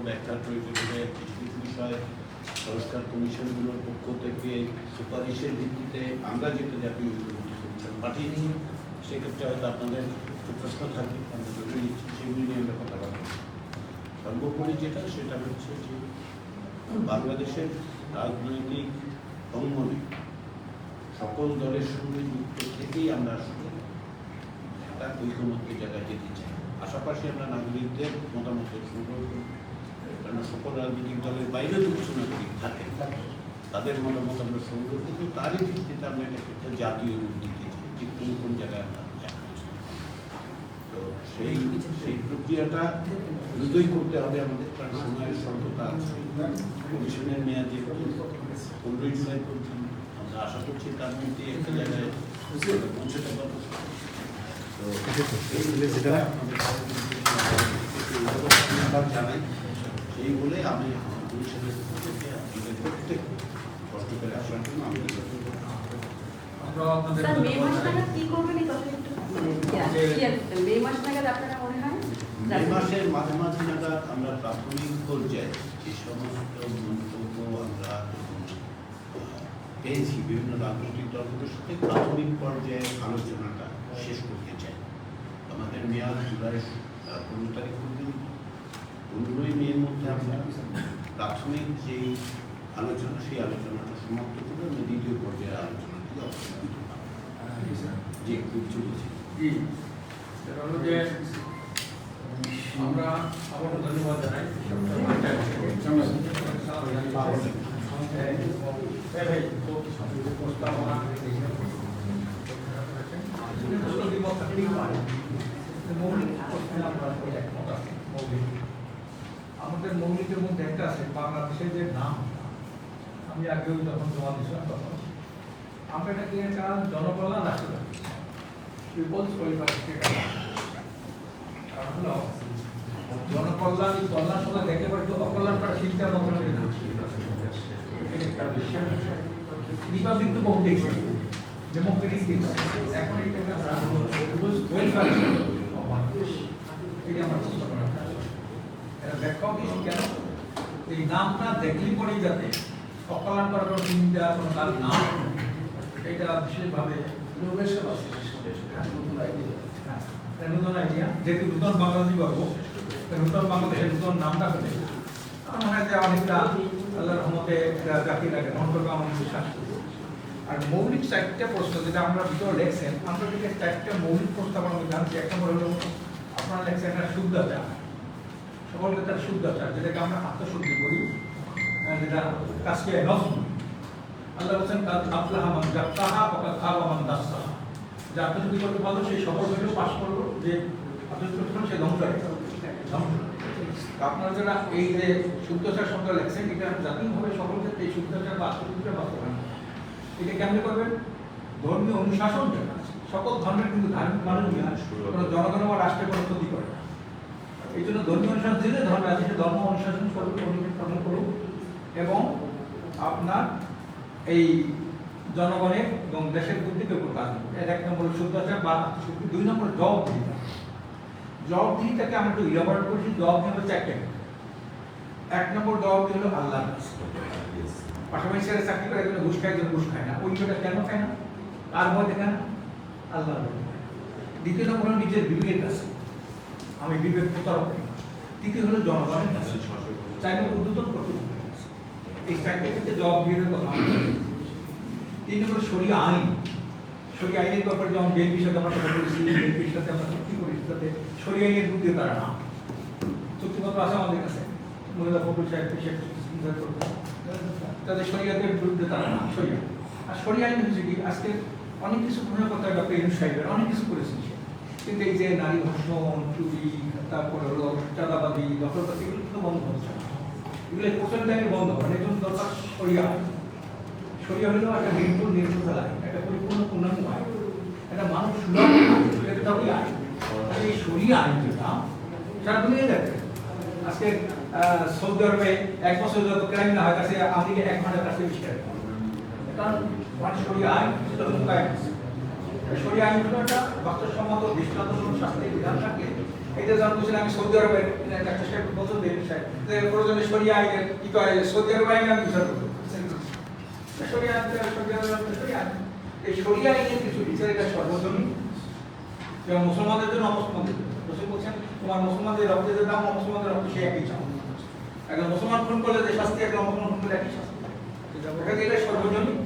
ব্যাখ্যার প্রয়োজন হলে কিছু কিছু বিষয় সংস্কার কমিশনগুলোর পক্ষ থেকে সুপারিশের ভিত্তিতে আমরা যেটা জাতীয় ঐক্যমত্য কমিশন পাঠিয়ে নিই, সেক্ষেত্রে হয়তো আপনাদের একটু প্রশ্ন থাকবে, আমরা যতই নিচ্ছি সেগুলি নিয়ে আমরা কথা বলব। সর্বোপরি যেটা সেটা হচ্ছে যে বাংলাদেশের রাজনৈতিক অঙ্গনে সকল দলের সঙ্গে যুক্ত থেকেই আমরা আসলে একটা ঐক্যমত্যের জায়গায় যেতে চাই। পাশাপাশি আমরা নাগরিকদের মতামতের সংগ্রহ করি, কারণ সকল রাজনৈতিক দলের বাইরেও তো কিছু নাগরিক থাকে, তাদের মতামত আমরা সংগ্রহ করি, তারই ভিত্তিতে আমরা একটা জাতীয় রূপ দিতে চাই যে কোন কোন জায়গায় আমরা যাচ্ছি। তো সেই প্রক্রিয়াটা দ্রুতই করতে হবে আমাদের, কারণ সময়ের স্বল্পতা আছে। কমিশনের মেয়াদ যেহেতু 15ই জুলাই পর্যন্ত, আমরা আশা করছি তার মধ্যে একটা জায়গায় পৌঁছতে পারবো। তো জানাই সেই বলে আমি কমিশনের আপনাদের প্রত্যেক কষ্ট করে আসার জন্য আমি মে মাসের মাঝামাঝি নাগাদ আমরা প্রাথমিক পর্যায়ে যে সমস্ত মন্তব্য আমরা পেয়েছি বিভিন্ন রাজনৈতিক দলগুলোর সাথে প্রাথমিক পর্যায়ে আলোচনাটা শেষ করতে চাই। আমাদের মেয়াদ জুলাই 15 তারিখ পর্যন্ত। 15ই মের মধ্যে আমরা প্রাথমিক যেই আলোচনা, সেই আলোচনাটা সমাপ্ত করে আমরা দ্বিতীয় পর্যায়ে আলোচনা থেকে যে খুব চলেছি। আমরা আবার ধন্যবাদ জানাই আমাদের মৌলিকের মধ্যে একটা আছে বাংলাদেশের যে নাম, আমি আগেও যখন জমা দিয়েছিলাম তখন আমরা এটাকে একটা জনকল্যাণ রাষ্ট্র পিপলস ওয়েলফেয়ার স্টেট। কারণ হলো জনকল্যাণ কল্যাণ সবাই দেখতে পারে, তো অকল্যাণ করা শিক্ষা মন্ত্রণ রিপাবলিক তো বহু দেখছি, ডেমোক্রেটিক এখন এটা ওয়েলফেয়ার এটা আমার চেষ্টা করা। এটা ব্যাখ্যা দিয়েছি কেন, এই নামটা দেখলেই পরেই যাতে অকল্যাণ করার কোনো চিন্তা কোনো কাজ না, এটা বিশেষভাবে নতুন আইডিয়া, যেহেতু নতুন বাংলাদেশি করবো, নতুন বাংলাদেশের নতুন নামটা হলে আমার মনে হয় যে অনেকটা আল্লাহর রহমতে জাতিটাকে গ্রহণ করবে আমার বিশ্বাস করি। আর মৌলিক 4টা প্রশ্ন যেটা আমরা ভিতরে লেখছেন, আমরা যদি 4টা মৌলিক প্রস্তাবনা জানছি। এক নম্বর হলো আপনারা লেখছেন একটা শুদ্ধাচার, সকলকে তার শুদ্ধাচার, যেটাকে আমরা আত্মশুদ্ধি করি, যেটা কাজকে নষ্ট। আল্লাহ বলছেন আফলাহা মান যাক্কাহা ওয়া কাদ খাবা মান দাসসাহা, যে আত্মশুদ্ধি করতে পারলো সেই সফল হইলেও পাশ করলো, যে আত্মশুদ্ধি করতে সে ধ্বংস হয়ে গেল। আপনারা যারা এই যে শুদ্ধাচার শব্দ লেখছেন, এটা জাতীয়ভাবে সকল ক্ষেত্রে এই শুদ্ধাচার বা আত্মশুদ্ধিটা বাস্তবায়ন। এটা কেমনে করবেন? ধর্মীয় অনুশাসন যেটা আছে, সকল ধর্মের কিন্তু ধার্মিক মানুষ কোনো জনগণ বা রাষ্ট্রের কোনো ক্ষতি করে না। এই জন্য ধর্মীয় অনুশাসন যে ধর্মে আছে সে ধর্ম অনুশাসন পালন করুন, এবং আপনার এই জনগণের এবং দেশের বুদ্ধিকে উপর কাজ করুন। এর 1 নম্বর শুদ্ধাচার বা আত্মশুদ্ধি। 2 নম্বর জবাবদিহিতা। জবাবদিহিতাকে আমরা একটু ইলাবোরেট করছি। জবাবদিহি হলো 4টা। 1 নম্বর জবাবদিহি হলো আল্লাহর কাছে। পাশাপাশি ছেড়ে চাকরি করে একজন ঘুষ খায়, একজন ঘুষ খায় না, ওই জন্য কেন খায় না, আর ভয় দেখে না, আল্লাহর ভয়। 2 নম্বর হলো নিজের বিবেকের কাছে, আমি বিবেক প্রতারক করি। 3 হলো জনগণের কাছে, 4 নম্বর উদ্বোধন কর্তৃপক্ষের কাছে। এই 4টা ক্ষেত্রে জবাবদিহিতার কথা। 3 নম্বর শরিয়া আইন। শরিয়া আইনের ব্যাপারে যেমন বিএনপির সাথে আমরা কথা বলেছি, বিএনপির সাথে আমরা চুক্তি করেছি, তাতে শরিয়া আইনের বিরুদ্ধে তারা না। চুক্তিপত্র আছে আমাদের কাছে, মহিলা ফখরুল সাহেব তাদের শরিয়াতের বিরুদ্ধে তারা না, শরিয়া। আর শরিয়া আইন হচ্ছে কি, আজকে অনেক কিছু ঘোষণা করতে হবে, ডক্টর ইউনূস সাহেবের অনেক কিছু করেছেন, কিন্তু এই যে নারী ধর্ষণ, চুরি, তারপরে হলো চাঁদাবাদী, দখলবাদী, এগুলো কিন্তু বন্ধ হচ্ছে না। এগুলো প্রচলিত আইনে বন্ধ হবে, এর জন্য দরকার শরিয়া আইন। শরিয়া হলো একটা নির্ভুল আইন, একটা পরিপূর্ণ পূর্ণাঙ্গ আইন, একটা মানুষ সুলভ আইন। এই শরিয়া আইন যেটা সারা দুনিয়া দেখে। আজকে সৌদি আরবে 1 বছর যত ক্রাইম না হয়, কাছে আমেরিকা 1 ঘন্টার কাছে বেশি ক্রাইম, কারণ শরিয়া আইন শরিয়া আইন হলো একটা বাস্তবসম্মত দৃষ্টান্তমূলক শাস্তির বিধান থাকে, এটা যখন বলছিলাম আমি সৌদি আরবের একটা সাহেব বলতো যে প্রয়োজনে শরিয়া আইনের কি কয় সৌদি আরব আইন আমি বিচার করবো শরিয়া এই শরিয়া আইনের কিছু বিচার এটা সর্বজনীন এবং মুসলমানদের জন্য অমুসলমানদের জন্য রসুল বলছেন তোমার মুসলমানদের রক্তে যে দাম অমুসলমানদের রক্তে সে একই চাও একজন মুসলমান খুন করলে যে শাস্তি একজন মুসলমান খুন করলে একই শাস্তি এটা সর্বজনীন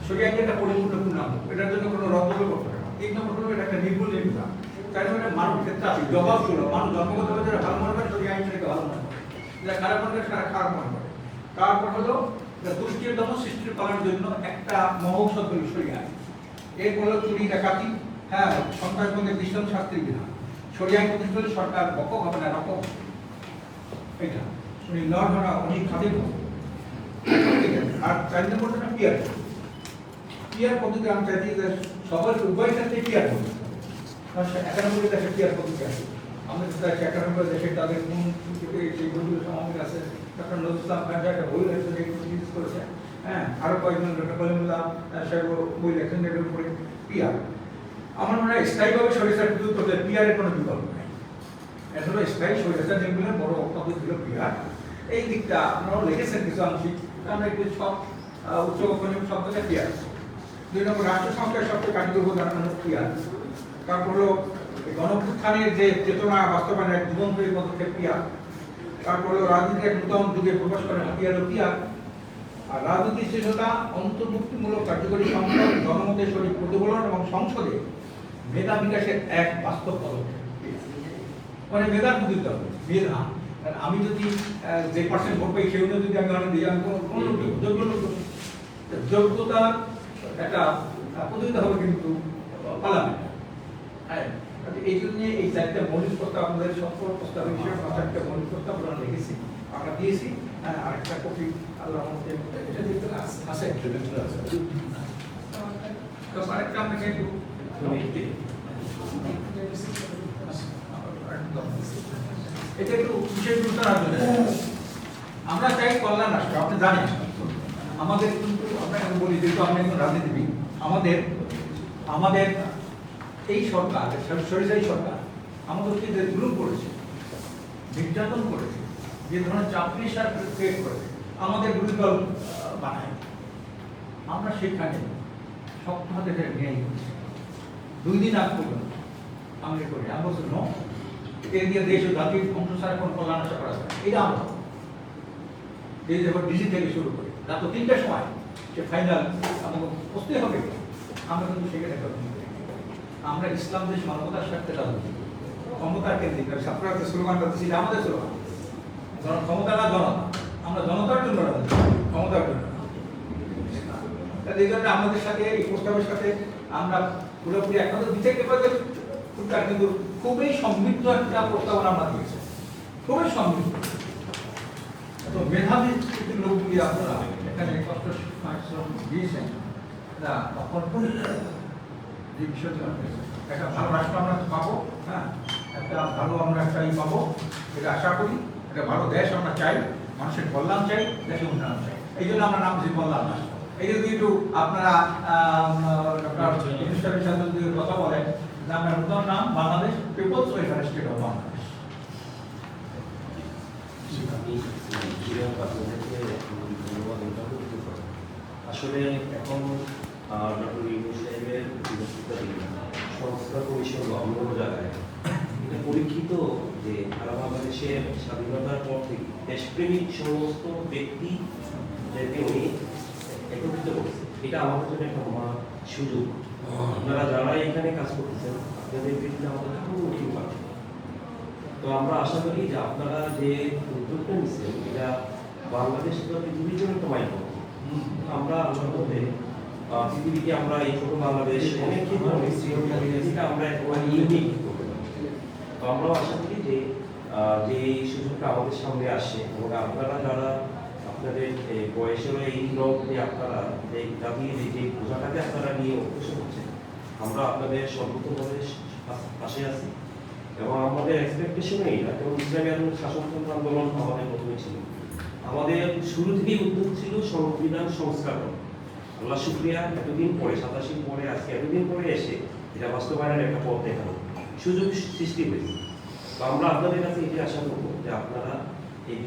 শরিয়া আইনের একটা পরিপূর্ণ পূর্ণাঙ্গ এটার জন্য কোনো রদবদল করতে হবে না 3 নম্বর হলো এটা একটা নির্ভুল বিধান তাই জন্য মানুষ ক্ষেত্রে আছে জবাব ছিল মানুষ জন্মগতভাবে যারা ভালো মনে করে শরিয়া আইন থেকে ভালো মনে করে যারা খারাপ মনে করে তারা খারাপ মনে করে তারপর হলো দুষ্টির দমন সৃষ্টি করার জন্য একটা মহৌষধ হলো শরিয়া আইন এরপর হলো চুরি ডাকাতি হ্যাঁ সন্ত্রাসবাদের দৃশ্যম শাস্তির বিধান শরিয়া আইন প্রতিষ্ঠা হলে সরকার বকক হবে না রকম এটা শুনি লড় ধরা অনেক খাতে আর 4 নম্বরটা পিয়ার পিয়ার পদ্ধতি আমি চাইছি যে সবার উভয় ক্ষেত্রে পিয়ার করবে 91 দেশে পিয়ার পদ্ধতি আছে আমাদের দেশে 91 দেশে তাদের কোন সেই বইগুলো সমাবেশ আছে ডক্টর নজরুল ইসলাম খান একটা বই লেখছেন এগুলো জিজ্ঞেস করেছে হ্যাঁ আরো কয়েকজন ডক্টর কলিমুল্লাহ সাহেব বই লেখছেন এর উপরে পিয়ার আমার মনে হয় স্থায়ীভাবে সরিষার বিদ্যুৎ করতে পিয়ারের কোনো বিকল্প নেই এটা হলো স্থায়ী সরিষা যেগুলোর বড় পদ্ধতি হলো পিয়ার এই দিকটা আপনারাও লিখেছেন কিছু আংশিক আমরা একটু সব উচ্চ মাধ্যমিক সব থেকে পিয়ার 2 নম্বর রাষ্ট্র সংস্কার সবচেয়ে কার্যকর উদাহরণ হলো পিয়ার তারপর হলো গণঅভ্যুত্থানের যে চেতনা বাস্তবায়নের এক জীবনপ্রিয় পদক্ষেপ পিয়ার তারপর হলো রাজনীতির এক নূতন যুগে প্রকাশ করে হাতিয়ার পিয়ার আর রাজনীতির শ্রেষ্ঠতা অন্তর্ভুক্তিমূলক কার্যকরী সংসদ জনমতের সঠিক প্রতিফলন এবং সংসদে মেধা বিকাশের এক বাস্তব পদক্ষেপ মানে মেধার বুদ্ধি দিতে হবে মেধা আমি যদি যে পার্সেন্ট ভোট পাই সেই অনুযায়ী যদি আমি ধরেন দিই আমি কোনো যোগ্যতা একটা প্রতিযোগিতা হবে কিন্তু পার্লামেন্ট হ্যাঁ এই জন্য এই 4টা মৌলিক প্রস্তাব আমাদের সকল প্রস্তাব হিসেবে 4টা মৌলিক প্রস্তাব আমরা লিখেছি আমরা দিয়েছি হ্যাঁ আরেকটা কপি আল্লাহ এটা দিতে আছে তো আরেকটা আপনাকে একটু এটা একটু বিশেষ গুরুত্ব রাখবেন আমরা চাই কল্যাণ রাষ্ট্র আপনি জানেন আমাদের কিন্তু আপনাকে বলি যেহেতু আপনি একজন রাজনীতিবিদ আমাদের এই সরকার সরিষাই সরকার আমাদেরকে যে জুলুম করেছে নির্যাতন করেছে যে ধরনের চাকরি সার ক্রিয়েট করেছে আমাদের বিরোধী দল বানায় আমরা সেখানে শক্ত হাতে ন্যায় করছি 2 দিন আগ পর্যন্ত আমি করি আমি বলছি ন এর দিয়ে দেশ ও জাতির ধ্বংস ছাড়া কোনো কল্যাণ আশা করা যায় এটা আমরা এই যখন ডিসি থেকে শুরু করি রাত 3টার সময় সে ফাইনাল আমাকে বসতে হবে আমরা কিন্তু সেখানে আমরা ইসলাম দেশ মানবতার স্বার্থে রাজনীতি ক্ষমতার কেন্দ্রিক ছাত্ররা যে স্লোগানটা দিচ্ছি আমাদের স্লোগান ক্ষমতা না জনতা আমরা জনতার জন্য রাজনীতি ক্ষমতার জন্য এই জন্য আমাদের সাথে এই প্রস্তাবের সাথে আমরা পুরোপুরি এখনো দিতে পারবে কিন্তু খুবই সমৃদ্ধ একটা প্রস্তাবনা আমরা দিয়েছি খুবই সমৃদ্ধ তো মেধাবী লোকগুলি আপনারা এখানে কষ্ট দিয়েছেন যে বিষয়টি একটা ভালো রাষ্ট্র আমরা পাবো হ্যাঁ একটা ভালো আমরা একটা পাবো এটা আশা করি একটা ভালো দেশ আমরা চাই মানুষের কল্যাণ চাই দেশের উন্নয়ন চাই এই জন্য আমরা নাম দিচ্ছি কল্যাণ রাষ্ট্র এই যদি একটু আপনারা অনুষ্ঠানের সাথে যদি কথা বলেন যে আমরা নতুন নাম Bangladesh peoples welfare state of Bangladesh আসলে এখন ডক্টর ইউনূস সাহেবের সংস্কার কমিশন বা অন্য জায়গায় এটা পরীক্ষিত যে সারা বাংলাদেশের স্বাধীনতার পর থেকে দেশপ্রেমিক সমস্ত ব্যক্তিদেরকে উনি একত্রিত করছে এটা আমাদের জন্য একটা মহা সুযোগ আপনারা যারা এখানে কাজ করতেছেন আপনাদের বিরুদ্ধে আমাদের কোনো উঠি পাচ্ছে তো আমরা আশা করি যে আপনারা যে উদ্যোগটা নিচ্ছেন এটা বাংলাদেশ বা পৃথিবীর জন্য একটা মাইল আমরা আল্লাহর মধ্যে পৃথিবীকে আমরা এই ছোট বাংলাদেশ অনেক ক্ষেত্রে আমরা ইউনিক করতে পারি তো আমরাও আশা করি যে যে সুযোগটা আমাদের সামনে আসে এবং আপনারা যারা আপনাদের বয়সের এই লোক যে আপনারা দাবি যে বোঝাটাকে আপনারা নিয়ে অগ্রসর হচ্ছেন আমরা আপনাদের সর্বোত্তমভাবে পাশে আছি এবং আমাদের এক্সপেকটেশনও এইটা এবং ইসলামী আন্দোলন শাসনতন্ত্র আন্দোলন আমাদের প্রথমে ছিল আমাদের শুরু থেকেই উদ্যোগ ছিল সংবিধান সংস্কার করা আল্লাহ শুক্রিয়া এতদিন পরে 87 পরে আজকে এতদিন পরে এসে এটা বাস্তবায়নের একটা পথ দেখানো সুযোগ সৃষ্টি হয়েছে তো আমরা আপনাদের কাছে এটি আশা করবো যে আপনারা এই